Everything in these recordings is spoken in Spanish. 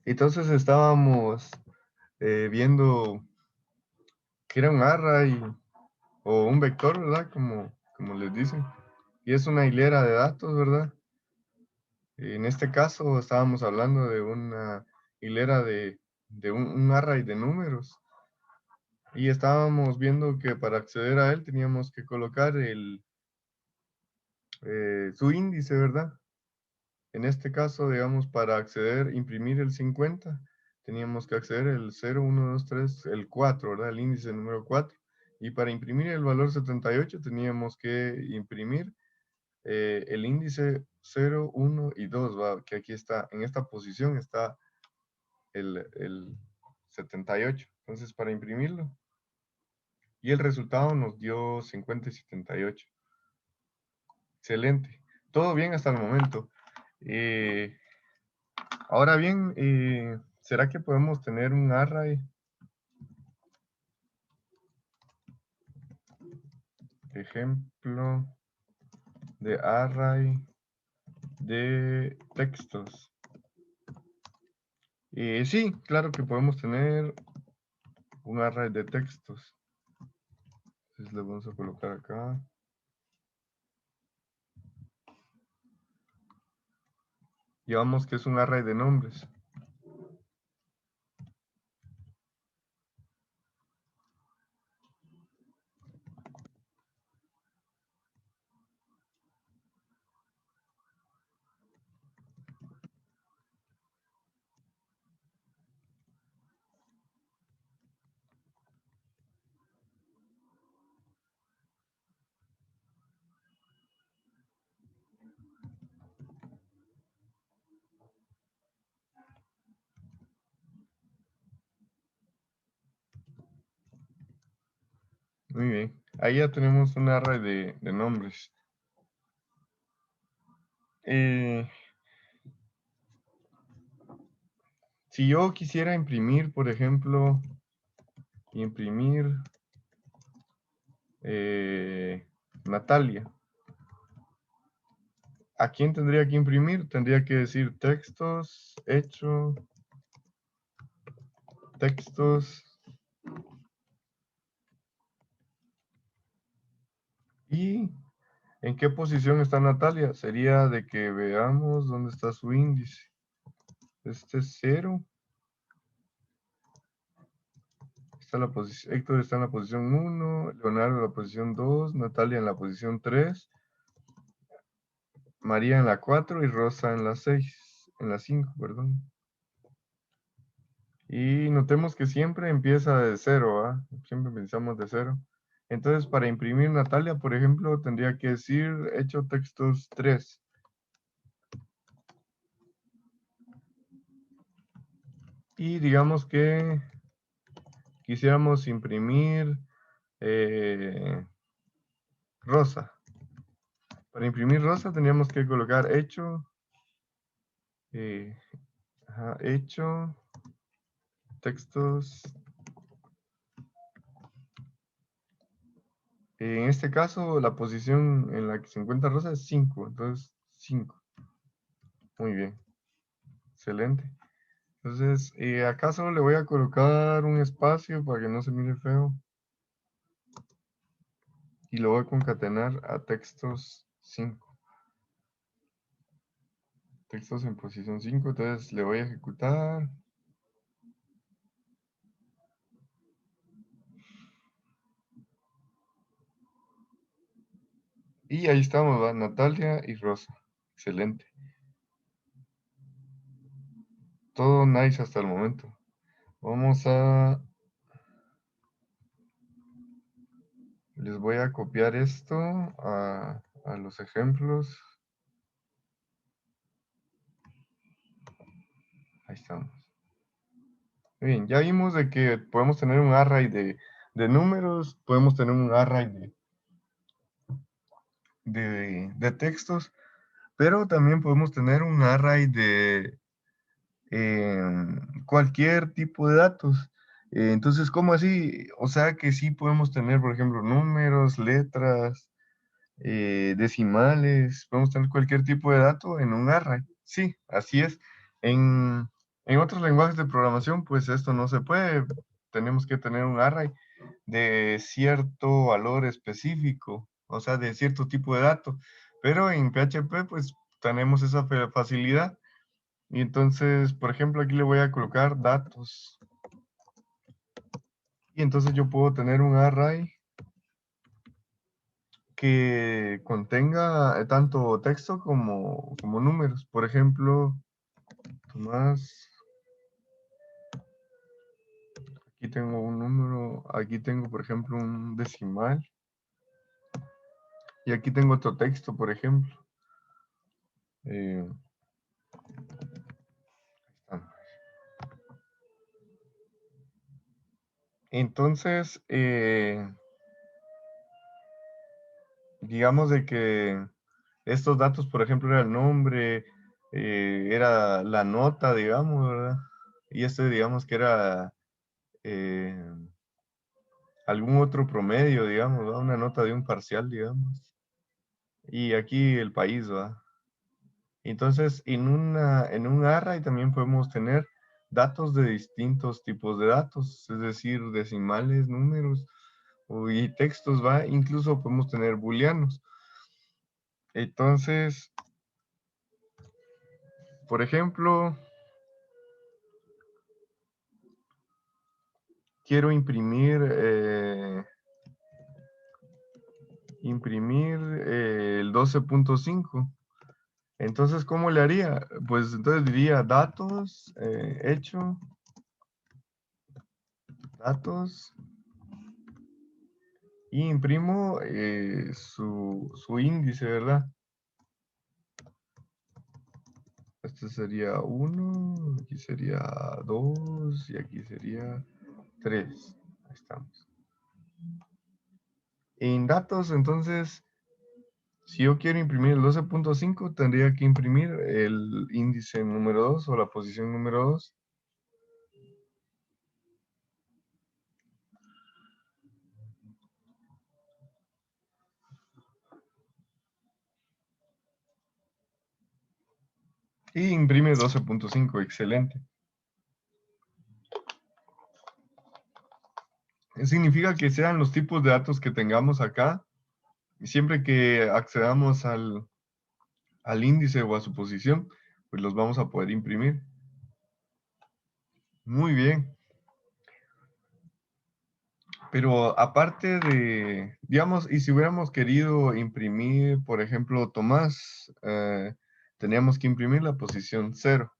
Entonces estábamos viendo que era un array o un vector, ¿verdad? Como les dicen. Y es una hilera de datos, ¿verdad? En este caso estábamos hablando de una hilera de un array de números. Y estábamos viendo que para acceder a él teníamos que colocar su índice, ¿verdad? En este caso, digamos, para acceder, imprimir el 50, teníamos que acceder el 0, 1, 2, 3, el 4, ¿verdad? El índice número 4. Y para imprimir el valor 78 teníamos que imprimir el índice 0, 1 y 2, ¿va? Que aquí está, en esta posición está el 78. Entonces, para imprimirlo. Y el resultado nos dio 50 y 78. Excelente. Todo bien hasta el momento. Eh, Ahora bien, ¿será que podemos tener un array? Ejemplo de array de textos. Sí, claro que podemos tener un array de textos. Entonces le vamos a colocar acá. Llevamos que es un array de nombres. Muy bien. Ahí ya tenemos un array de nombres. Eh, si yo quisiera imprimir, por ejemplo, imprimir Natalia. ¿A quién tendría que imprimir? Tendría que decir textos, hecho, textos. ¿Y en qué posición está Natalia? Sería de que veamos dónde está su índice. Este es 0. Héctor está en la posición 1, Leonardo en la posición 2, Natalia en la posición 3, María en la 4 y Rosa en la 6, en la 5, perdón. Y notemos que siempre empieza de 0, ¿ah? Siempre empezamos de 0. Entonces, para imprimir Natalia, por ejemplo, tendría que decir hecho textos 3. Y digamos que quisiéramos imprimir Rosa. Para imprimir Rosa teníamos que colocar hecho, hecho, textos. En este caso, la posición en la que se encuentra Rosa es 5, entonces 5. Muy bien, excelente. Entonces, acá solo le voy a colocar un espacio para que no se mire feo. Y lo voy a concatenar a textos 5. Textos en posición 5, entonces le voy a ejecutar. Y ahí estamos, ¿va? Natalia y Rosa. Excelente. Todo nice hasta el momento. Vamos a... Les voy a copiar esto a los ejemplos. Ahí estamos. Muy bien, ya vimos de que podemos tener un array de números, podemos tener un array de textos, pero también podemos tener un array de cualquier tipo de datos. Entonces, ¿cómo así? O sea que sí podemos tener, por ejemplo, números, letras, decimales, podemos tener cualquier tipo de dato en un array. Sí, así es. En, En otros lenguajes de programación, pues esto no se puede. Tenemos que tener un array de cierto valor específico, o sea, de cierto tipo de dato. Pero en PHP, pues tenemos esa facilidad. Y entonces, por ejemplo, aquí le voy a colocar datos. Y entonces yo puedo tener un array que contenga tanto texto como números. Por ejemplo, Tomás, aquí tengo un número, aquí tengo, por ejemplo, un decimal. Y aquí tengo otro texto, por ejemplo. Eh, entonces, digamos de que estos datos, por ejemplo, era el nombre, era la nota, digamos, ¿verdad? Y este, digamos que era eh, algún otro promedio, digamos, ¿verdad? Una nota de un parcial, digamos. Y aquí el país, ¿verdad? Entonces, en un array también podemos tener datos de distintos tipos de datos, es decir, decimales, números y textos, ¿va? Incluso podemos tener booleanos. Entonces, por ejemplo, quiero imprimir el 12.5. Entonces, ¿cómo le haría? Pues entonces diría datos, hecho, datos, y imprimo su índice, ¿verdad? Este sería 1, aquí sería 2 y aquí sería 3. Ahí estamos. En datos, entonces, si yo quiero imprimir el 12.5, tendría que imprimir el índice número 2 o la posición número 2. Y imprime 12.5, excelente. Significa que sean los tipos de datos que tengamos acá, siempre que accedamos al índice o a su posición, pues los vamos a poder imprimir. Muy bien. Pero aparte de, digamos, y si hubiéramos querido imprimir, por ejemplo, Tomás, teníamos que imprimir la posición 0.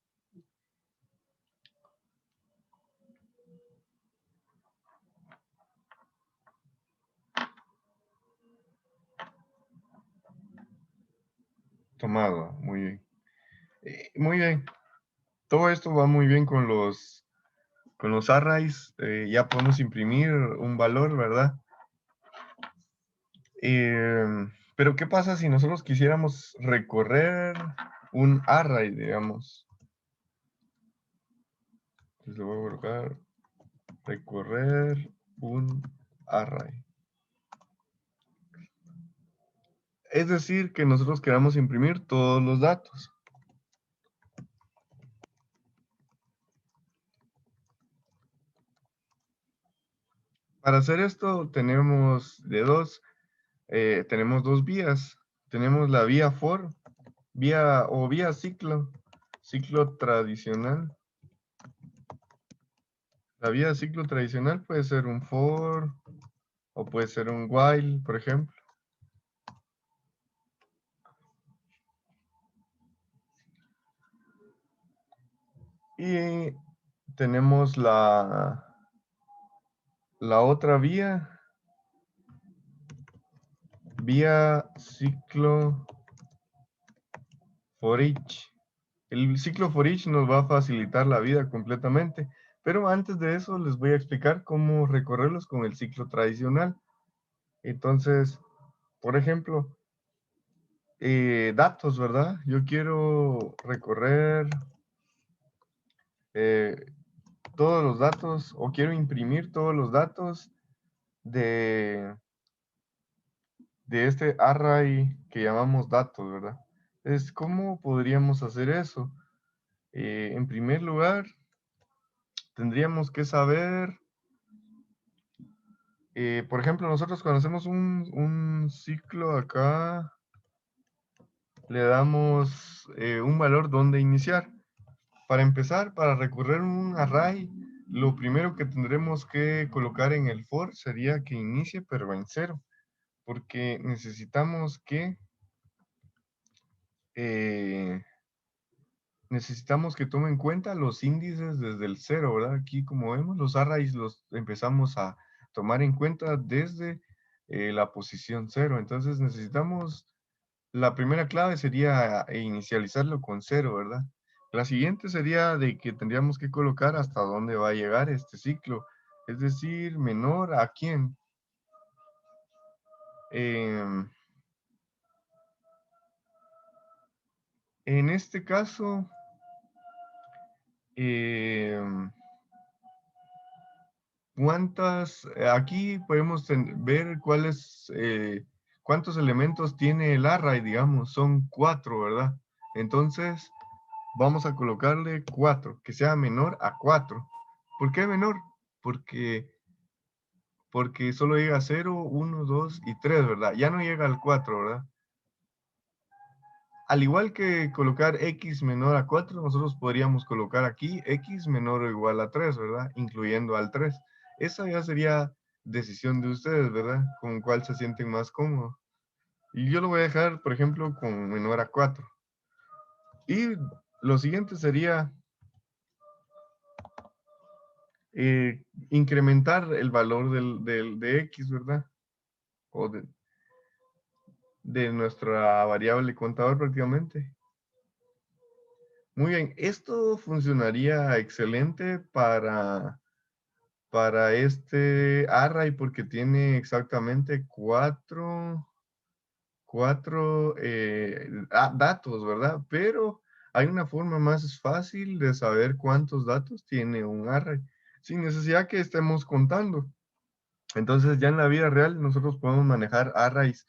Tomado, muy bien. Muy bien. Todo esto va muy bien con los arrays. Ya podemos imprimir un valor, ¿verdad? Pero ¿qué pasa si nosotros quisiéramos recorrer un array, digamos? Entonces le voy a colocar recorrer un array. Es decir, que nosotros queramos imprimir todos los datos. Para hacer esto tenemos dos vías. Tenemos la vía for, vía ciclo tradicional. La vía de ciclo tradicional puede ser un for o puede ser un while, por ejemplo. Y tenemos la otra vía ciclo for each. El ciclo for each nos va a facilitar la vida completamente, pero antes de eso les voy a explicar cómo recorrerlos con el ciclo tradicional. Entonces, por ejemplo, datos, ¿verdad? Yo quiero recorrer eh, todos los datos o quiero imprimir todos los datos de, de este array que llamamos datos, ¿verdad? ¿Cómo podríamos hacer eso? En primer lugar, tendríamos que saber, por ejemplo, nosotros cuando hacemos un ciclo acá, le damos un valor donde iniciar. Para empezar, para recorrer un array, lo primero que tendremos que colocar en el for sería que inicie pero en cero, porque eh, necesitamos que tome en cuenta los índices desde el cero, ¿verdad? Aquí, como vemos, los arrays los empezamos a tomar en cuenta desde la posición cero. Entonces necesitamos, la primera clave sería inicializarlo con cero, ¿verdad? La siguiente sería de que tendríamos que colocar hasta dónde va a llegar este ciclo, es decir, menor a quién. Em, en este caso, em, aquí podemos ver cuántos elementos tiene el array, digamos, son 4, ¿verdad? Entonces, vamos a colocarle 4, que sea menor a 4. ¿Por qué menor? Porque, porque solo llega a 0, 1, 2 y 3, ¿verdad? Ya no llega al 4, ¿verdad? Al igual que colocar x menor a 4, nosotros podríamos colocar aquí x menor o igual a 3, ¿verdad? Incluyendo al 3. Esa ya sería decisión de ustedes, ¿verdad? Con cuál se sienten más cómodos. Y yo lo voy a dejar, por ejemplo, con menor a 4. Y lo siguiente sería incrementar el valor de x, ¿verdad? O de nuestra variable contador prácticamente. Muy bien, esto funcionaría excelente para este array porque tiene exactamente cuatro datos, ¿verdad? Pero hay una forma más fácil de saber cuántos datos tiene un array sin necesidad que estemos contando. Entonces ya en la vida real nosotros podemos manejar arrays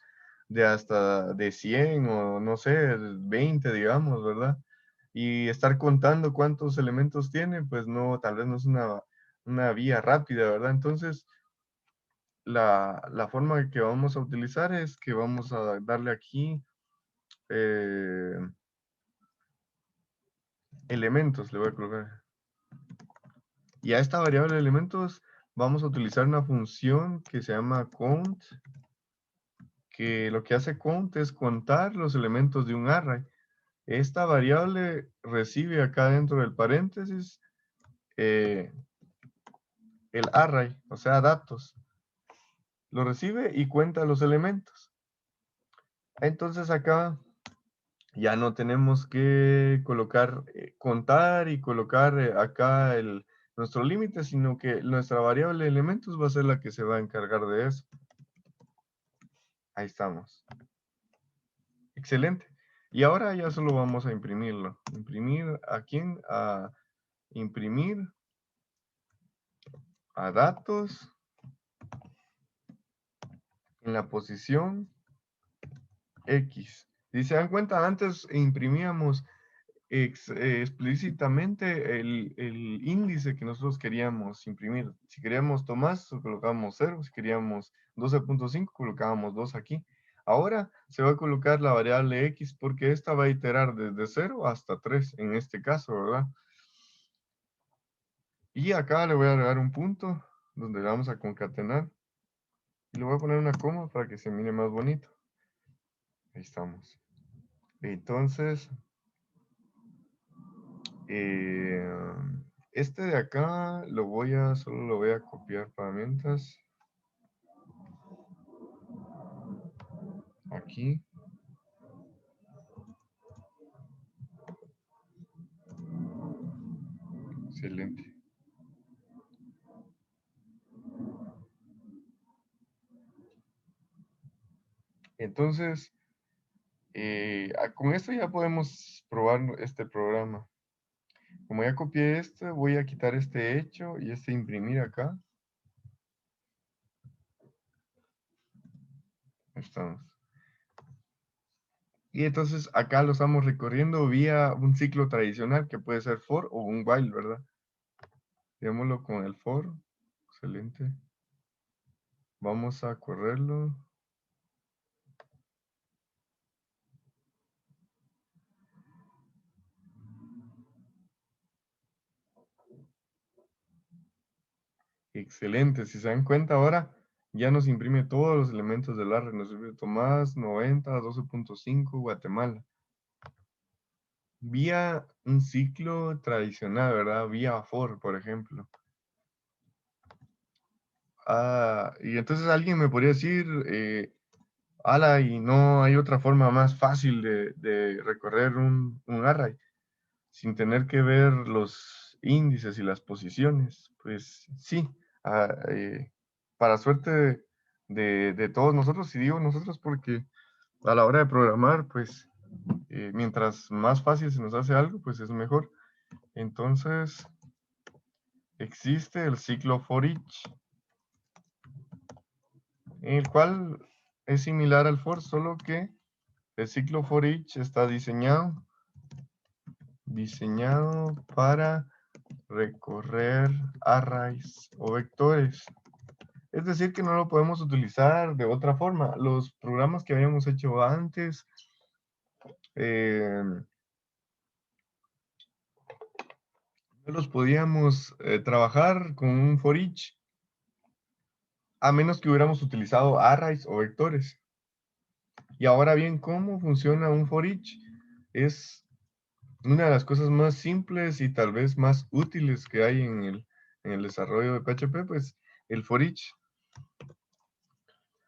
de hasta de 100 o no sé, 20 digamos, ¿verdad? Y estar contando cuántos elementos tiene, pues no, tal vez no es una vía rápida, ¿verdad? Entonces la forma que vamos a utilizar es que vamos a darle aquí eh, elementos, le voy a colocar. Y a esta variable de elementos vamos a utilizar una función que se llama count, que lo que hace count es contar los elementos de un array. Esta variable recibe acá dentro del paréntesis eh, el array, o sea, datos. Lo recibe y cuenta los elementos. Entonces acá ya no tenemos que colocar, contar y colocar acá nuestro límite, sino que nuestra variable de elementos va a ser la que se va a encargar de eso. Ahí estamos. Excelente. Y ahora ya solo vamos a imprimirlo. ¿Imprimir a quién? A imprimir a datos en la posición X. Si se dan cuenta, antes imprimíamos explícitamente el índice que nosotros queríamos imprimir. Si queríamos Tomás, colocábamos 0. Si queríamos 12.5, colocábamos 2 aquí. Ahora se va a colocar la variable X porque esta va a iterar desde 0 hasta 3 en este caso, ¿verdad? Y acá le voy a agregar un punto donde le vamos a concatenar. Y le voy a poner una coma para que se mire más bonito. Ahí estamos. Entonces, eh, este de acá solo lo voy a copiar para mientras. Aquí. Excelente. Entonces, con esto ya podemos probar este programa. Como ya copié este, voy a quitar este hecho y este imprimir acá. Ahí estamos. Y entonces acá lo estamos recorriendo vía un ciclo tradicional que puede ser for o un while, ¿verdad? Veámoslo con el for. Excelente. Vamos a correrlo. Excelente. Si se dan cuenta ahora, ya nos imprime todos los elementos del array. Nos imprime Tomás, 90, 12.5, Guatemala. Vía un ciclo tradicional, ¿verdad? Vía for, por ejemplo. Y entonces alguien me podría decir, ala, y no hay otra forma más fácil de recorrer un array sin tener que ver los índices y las posiciones. Pues sí, para suerte de todos nosotros, y digo nosotros porque a la hora de programar, pues mientras más fácil se nos hace algo, pues es mejor. Entonces, existe el ciclo for each, el cual es similar al for, solo que el ciclo for each está diseñado para recorrer arrays o vectores. Es decir, que no lo podemos utilizar de otra forma. Los programas que habíamos hecho antes, no los podíamos trabajar con un for each, a menos que hubiéramos utilizado arrays o vectores. Y ahora bien, ¿cómo funciona un for each? Es una de las cosas más simples y tal vez más útiles que hay en el desarrollo de PHP, pues el for each.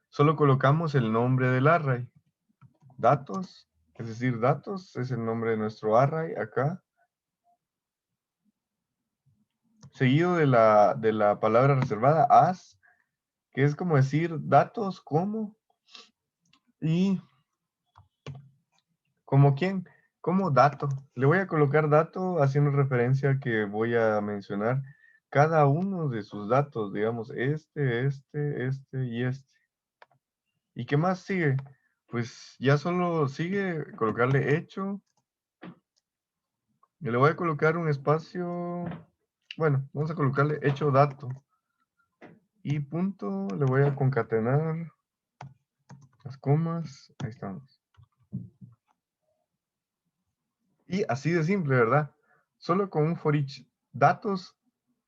Solo colocamos el nombre del array. Datos, es decir, datos es el nombre de nuestro array acá. Seguido de la palabra reservada, as, que es como decir datos como y como quién, como dato. Le voy a colocar dato haciendo referencia a que voy a mencionar cada uno de sus datos, digamos, este y este. ¿Y qué más sigue? Pues ya solo sigue colocarle hecho. Y le voy a colocar un espacio, bueno, vamos a colocarle hecho dato. Y punto, le voy a concatenar las comas, ahí estamos. Y así de simple, ¿verdad? Solo con un for each datos,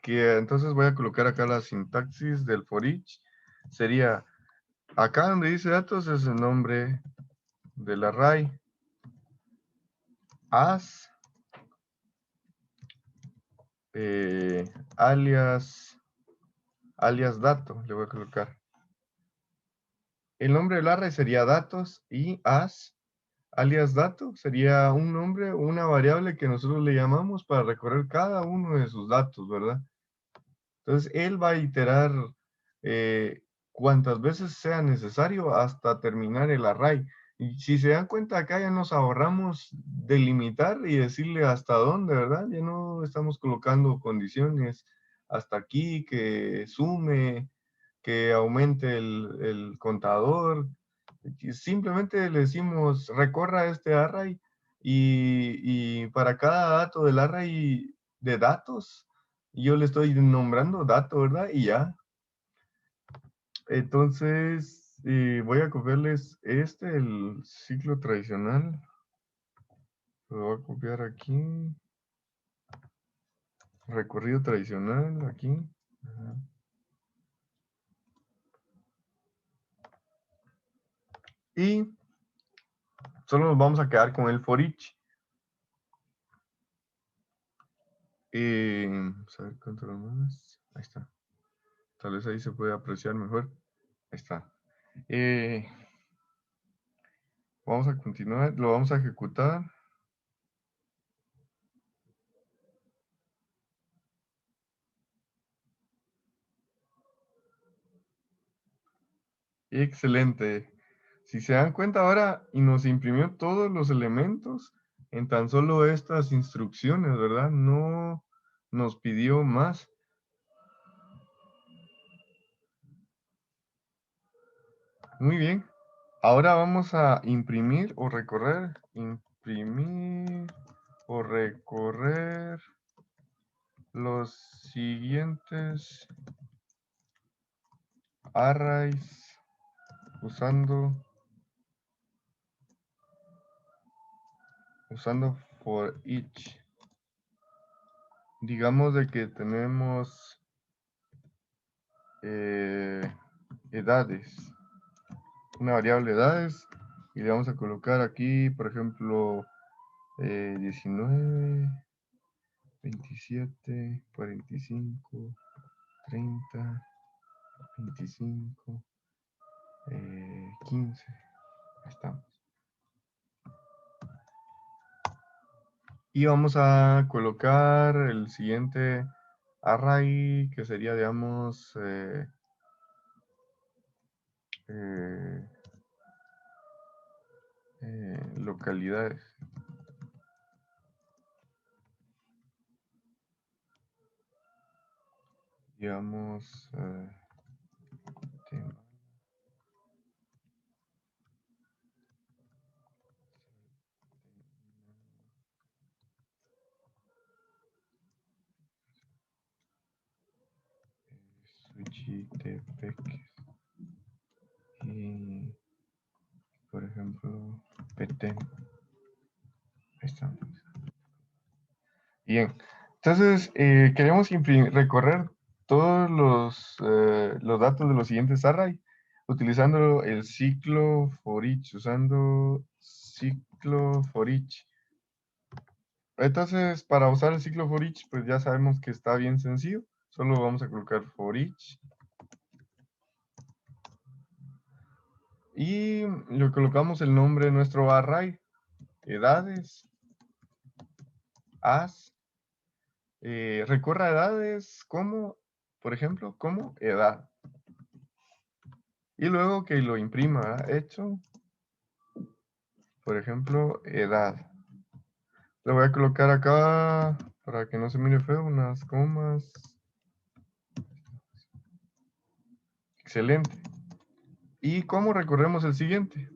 que entonces voy a colocar acá la sintaxis del for each. Sería, acá donde dice datos es el nombre del array. As, alias dato, le voy a colocar. El nombre del array sería datos y as, alias dato, sería un nombre o una variable que nosotros le llamamos para recorrer cada uno de sus datos, ¿verdad? Entonces, él va a iterar cuantas veces sea necesario hasta terminar el array. Y si se dan cuenta, acá ya nos ahorramos delimitar y decirle hasta dónde, ¿verdad? Ya no estamos colocando condiciones hasta aquí, que sume, que aumente el contador. Simplemente le decimos, recorra este array y para cada dato del array de datos, yo le estoy nombrando dato, ¿verdad? Y ya. Entonces, voy a copiarles el ciclo tradicional. Lo voy a copiar aquí. Recorrido tradicional, aquí. Ajá. Y solo nos vamos a quedar con el for each. Vamos a ver cuánto más. Ahí está. Tal vez ahí se puede apreciar mejor. Ahí está. Vamos a continuar, lo vamos a ejecutar. Excelente. Si se dan cuenta ahora, y nos imprimió todos los elementos en tan solo estas instrucciones, ¿verdad? No nos pidió más. Muy bien. Ahora vamos a imprimir o recorrer. Imprimir o recorrer los siguientes arrays usando for each. Digamos de que tenemos edades, una variable edades, y le vamos a colocar aquí, por ejemplo, 19, 27, 45, 30, 25, 15. Ahí estamos. Y vamos a colocar el siguiente array, que sería, digamos, eh, localidades. Digamos, tema. Suchitepeques. Y, por ejemplo, Petén. Ahí estamos. Bien. Entonces, queremos recorrer todos los datos de los siguientes array utilizando el ciclo for each, usando ciclo for each. Entonces, para usar el ciclo for each, pues ya sabemos que está bien sencillo. Solo vamos a colocar for each. Y le colocamos el nombre de nuestro array. Edades. As. Recorra edades como, por ejemplo, como edad. Y luego que lo imprima, ¿verdad? Hecho, por ejemplo, edad. Le voy a colocar acá, para que no se mire feo, unas comas. Excelente. ¿Y cómo recorremos el siguiente?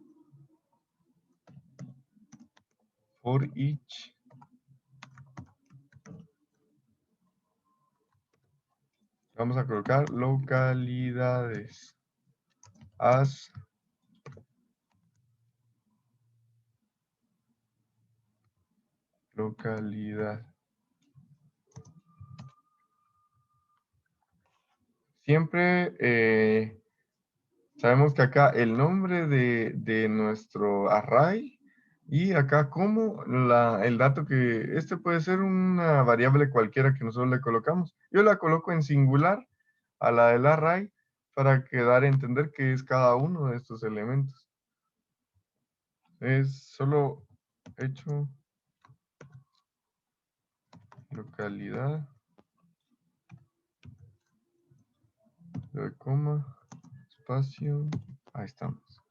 For each. Vamos a colocar localidades. As localidad. Siempre sabemos que acá el nombre de nuestro array y acá como el dato que este puede ser una variable cualquiera que nosotros le colocamos. Yo la coloco en singular a la del array para dar a entender que es cada uno de estos elementos. Es solo hecho localidad, de coma, espacio, ahí estamos.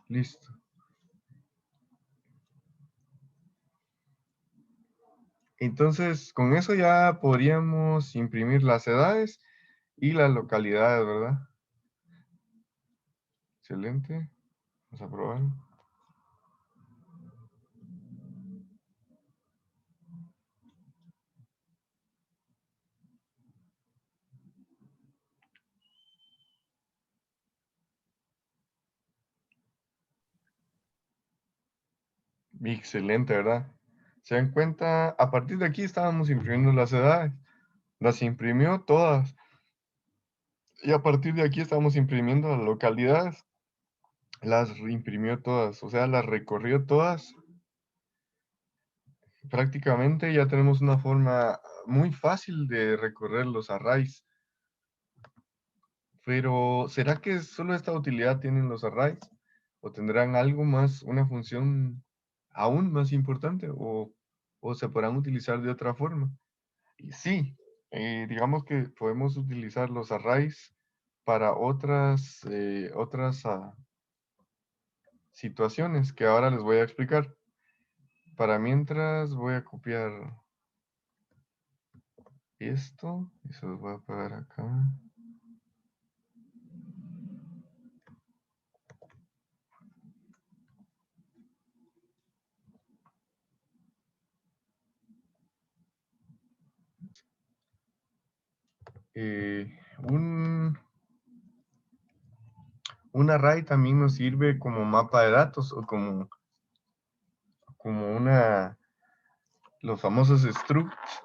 Listo. Entonces, con eso ya podríamos imprimir las edades y las localidades, ¿verdad? Excelente. Vamos a probar. Excelente, ¿verdad? Se dan cuenta, a partir de aquí estábamos imprimiendo las edades. Las imprimió todas. Y a partir de aquí estamos imprimiendo las localidades. Las imprimió todas, o sea, las recorrió todas. Prácticamente ya tenemos una forma muy fácil de recorrer los arrays. Pero, ¿será que solo esta utilidad tienen los arrays? ¿O tendrán algo más, una función aún más importante? ¿O se podrán utilizar de otra forma? Y sí, digamos que podemos utilizar los arrays para otras situaciones que ahora les voy a explicar. Para mientras voy a copiar esto y se los voy a pegar acá. un array también nos sirve como mapa de datos o como los famosos structs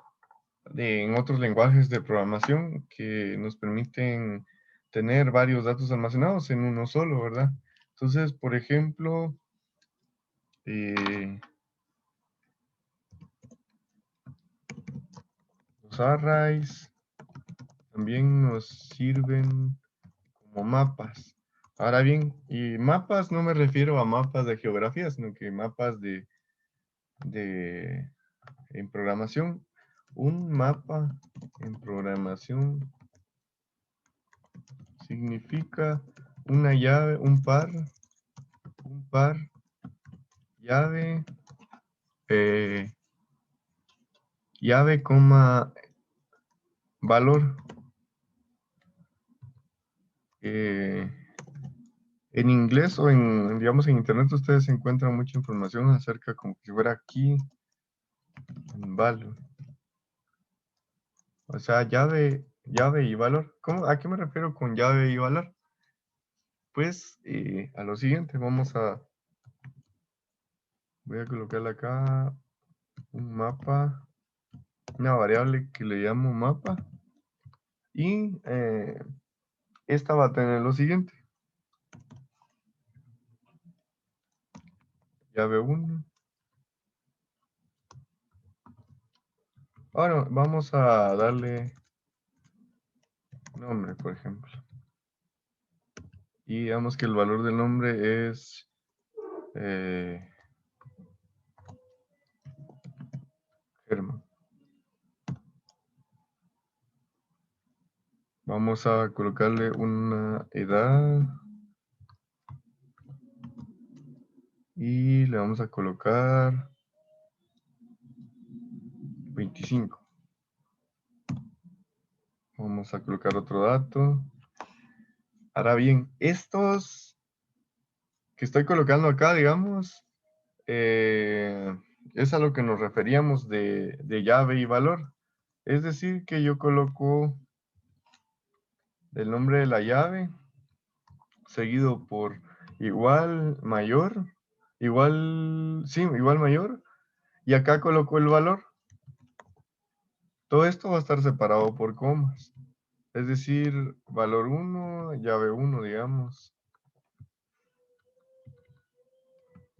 en otros lenguajes de programación que nos permiten tener varios datos almacenados en uno solo, ¿verdad? Entonces, por ejemplo, los arrays también nos sirven como mapas. Ahora bien, y mapas no me refiero a mapas de geografía, sino que mapas en programación. Un mapa en programación significa una llave, un par, llave, llave, coma, valor. En inglés o digamos, en internet ustedes encuentran mucha información acerca como si fuera aquí, en valor. O sea, llave y valor. ¿A qué me refiero con llave y valor? Pues a lo siguiente, voy a colocarle acá un mapa, una variable que le llamo mapa. Y esta va a tener lo siguiente. Llave 1. Ahora vamos a darle nombre, por ejemplo. Y digamos que el valor del nombre es Germán. Vamos a colocarle una edad. Y le vamos a colocar 25. Vamos a colocar otro dato. Ahora bien, estos que estoy colocando acá, digamos, es a lo que nos referíamos de llave y valor. Es decir, que yo coloco el nombre de la llave, seguido por igual, mayor, igual mayor, y acá coloco el valor. Todo esto va a estar separado por comas. Es decir, valor 1, llave 1, digamos.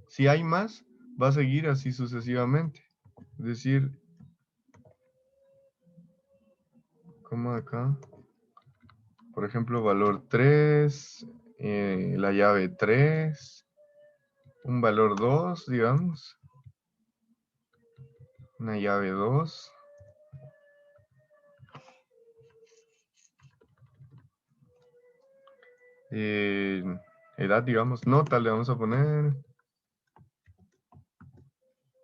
Si hay más, va a seguir así sucesivamente. Es decir, como acá, por ejemplo, valor 3, la llave 3, un valor 2, digamos, una llave 2. Edad, digamos, nota le vamos a poner,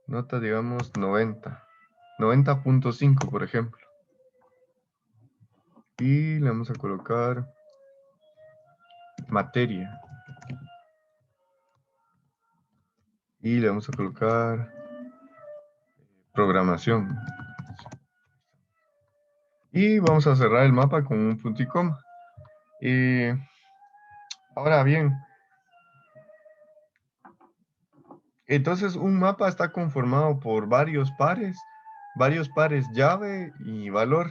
nota, digamos, 90. 90.5, por ejemplo. Y le vamos a colocar materia. Y le vamos a colocar programación. Y vamos a cerrar el mapa con un punto y coma. Ahora bien, entonces un mapa está conformado por varios pares llave y valor.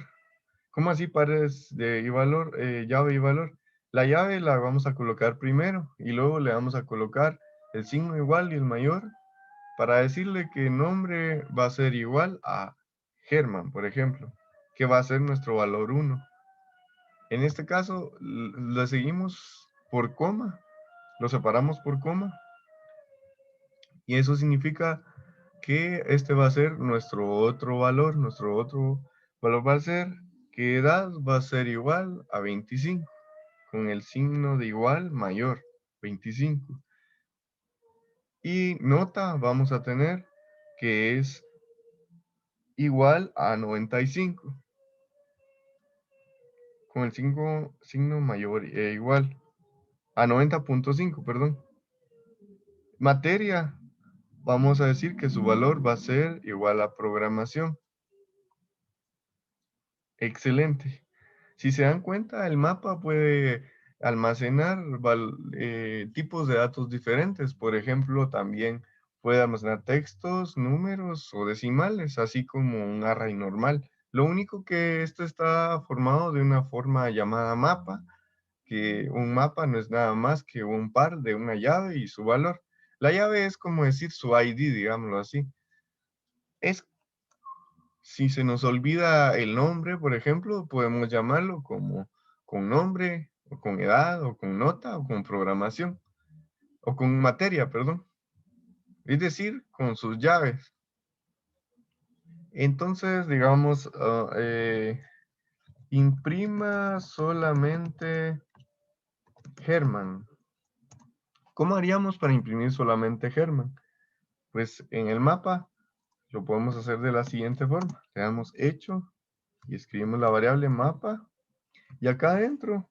¿Cómo así pares y valor, llave y valor? La llave la vamos a colocar primero y luego le vamos a colocar el signo igual y el mayor para decirle que el nombre va a ser igual a Germán, por ejemplo, que va a ser nuestro valor 1. En este caso, lo seguimos por coma, lo separamos por coma, y eso significa que este va a ser nuestro otro valor va a ser que edad va a ser igual a 25, con el signo de igual mayor, 25. Y nota vamos a tener que es igual a 95, con el signo mayor e igual a 90.5, perdón. Materia, vamos a decir que su valor va a ser igual a programación. Excelente. Si se dan cuenta, el mapa puede almacenar tipos de datos diferentes. Por ejemplo, también puede almacenar textos, números o decimales, así como un array normal. Lo único que esto está formado de una forma llamada mapa, que un mapa no es nada más que un par de una llave y su valor. La llave es como decir su ID, digámoslo así. Es, si se nos olvida el nombre, por ejemplo, podemos llamarlo como con nombre, o con edad, o con nota, o con programación, o con materia, perdón. Es decir, con sus llaves. Entonces, digamos, imprima solamente Germán. ¿Cómo haríamos para imprimir solamente Germán? Pues en el mapa lo podemos hacer de la siguiente forma. Le damos hecho y escribimos la variable mapa. Y acá adentro,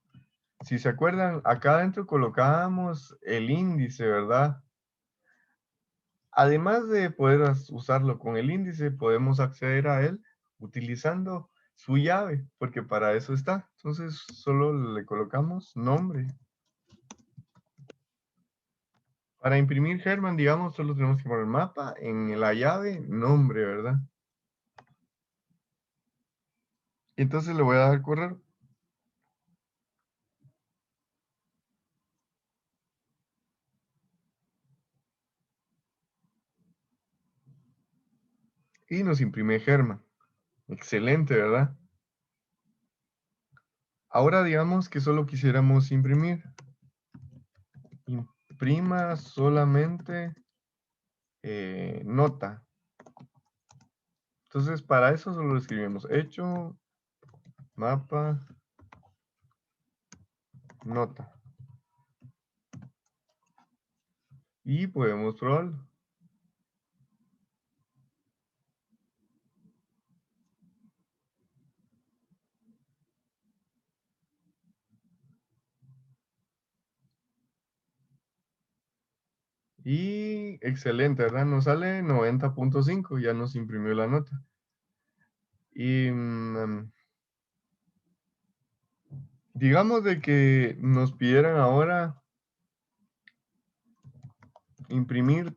si se acuerdan, acá adentro colocábamos el índice, ¿verdad? Además de poder usarlo con el índice, podemos acceder a él utilizando su llave, porque para eso está. Entonces, solo le colocamos nombre. Para imprimir Germán, digamos, solo tenemos que poner mapa, en la llave, nombre, ¿verdad? Entonces le voy a dar correr. Y nos imprime Germán. Excelente, ¿verdad? Ahora digamos que solo quisiéramos imprimir. Imprima solamente nota. Entonces, para eso solo escribimos hecho, mapa, nota. Y podemos probarlo. Y excelente, ¿verdad? Nos sale 90.5, ya nos imprimió la nota. Y digamos de que nos pidieran ahora imprimir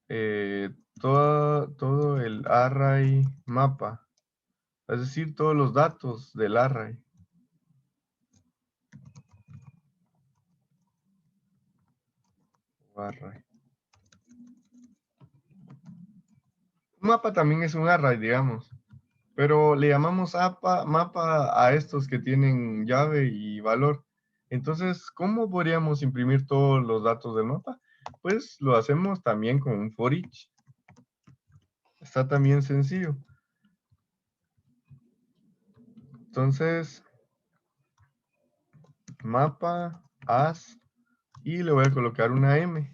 eh, todo el array mapa, es decir, todos los datos del array. Array. Un mapa también es un array, digamos, pero le llamamos mapa a estos que tienen llave y valor. Entonces, ¿cómo podríamos imprimir todos los datos del mapa? Pues lo hacemos también con un for each. Está también sencillo. Entonces, mapa as y le voy a colocar una m,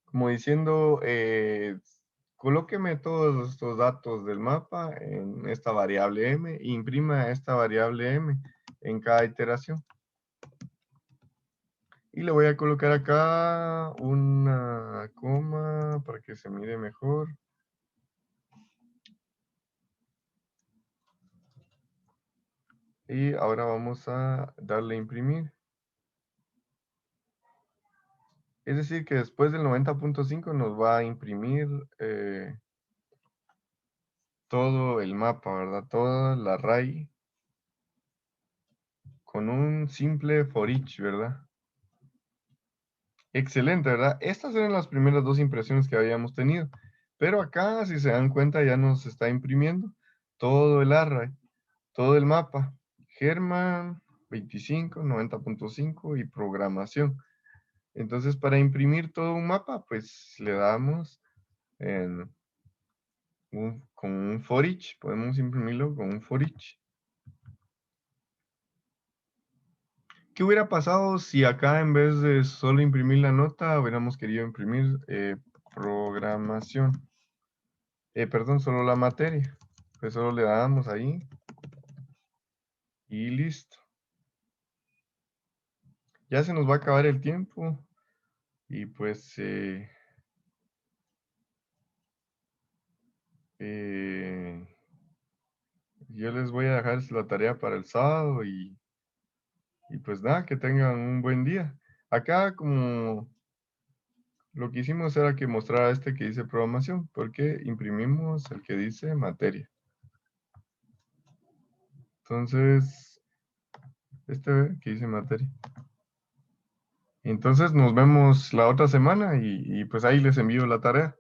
como diciendo, colóqueme todos estos datos del mapa en esta variable m e imprima esta variable m en cada iteración. Y le voy a colocar acá una coma para que se mire mejor. Y ahora vamos a darle a imprimir. Es decir, que después del 90.5 nos va a imprimir todo el mapa, ¿verdad? Toda la array con un simple for each, ¿verdad? Excelente, ¿verdad? Estas eran las primeras dos impresiones que habíamos tenido. Pero acá, si se dan cuenta, ya nos está imprimiendo todo el array, todo el mapa. Germán 25, 90.5 y programación. Entonces, para imprimir todo un mapa, pues le damos con un for each. Podemos imprimirlo con un for each. ¿Qué hubiera pasado si acá en vez de solo imprimir la nota, hubiéramos querido imprimir programación? Perdón, solo la materia. Pues solo le damos ahí y listo. Ya se nos va a acabar el tiempo y pues eh, Yo les voy a dejar la tarea para el sábado y pues nada, que tengan un buen día. Acá como lo que hicimos era que mostrara este que dice programación, porque imprimimos el que dice materia. Entonces, este que dice materia. Entonces nos vemos la otra semana y pues ahí les envío la tarea.